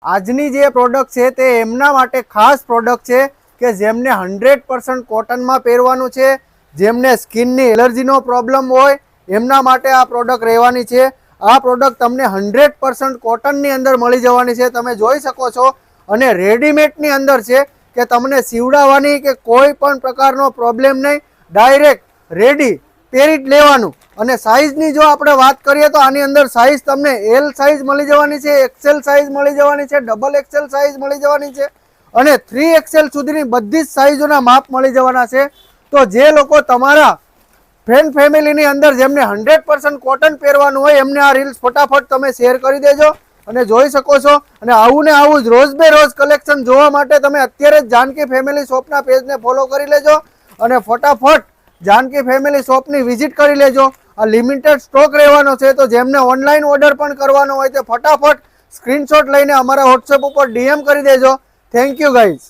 આજની જે પ્રોડક્ટ છે તે એમના માટે ખાસ પ્રોડક્ટ છે કે જેમને 100% કોટનમાં પહેરવાનું છે, જેમને સ્કિનની એલર્જીનો પ્રોબ્લેમ હોય એમના માટે આ પ્રોડક્ટ રહેવાની છે. આ પ્રોડક્ટ તમને 100% કોટનની અંદર મળી જવાની છે, તમે જોઈ શકો છો. અને રેડીમેડની અંદર છે કે તમને સીવડાવવાની કે કોઈ પણ પ્રકારનો પ્રોબ્લેમ નહીં, ડાયરેક્ટ રેડી પહેરી જ લેવાનું. અને સાઇઝની જો આપણે વાત કરીએ તો આની અંદર સાઇઝ તમને એલ સાઇઝ મળી જવાની છે, એક્સેલ સાઇઝ મળી જવાની છે, ડબલ એક્સેલ સાઇઝ મળી જવાની છે અને 3XL સુધીની બધી જ સાઇઝોના માપ મળી જવાના છે. તો જે લોકો તમારા ફ્રેન્ડ ફેમિલીની અંદર જેમને 100% કોટન પહેરવાનું હોય એમને આ રીલ્સ ફટાફટ તમે શેર કરી દેજો અને જોઈ શકો છો. અને આવું ને આવું જ રોજ બે રોજ કલેક્શન જોવા માટે તમે અત્યારે જ જાનકી ફેમિલી શોપના પેજને ફોલો કરી લેજો અને ફટાફટ જાનકી ફેમિલી શોપની વિઝિટ કરી લેજો. આ લિમિટેડ સ્ટોક રહેવાનો છે, તો જેમને ઓનલાઈન ઓર્ડર પણ કરવાનો હોય તે ફટાફટ સ્ક્રીનશોટ લઈને અમારા વોટ્સએપ ઉપર DM કરી દેજો. Thank you guys.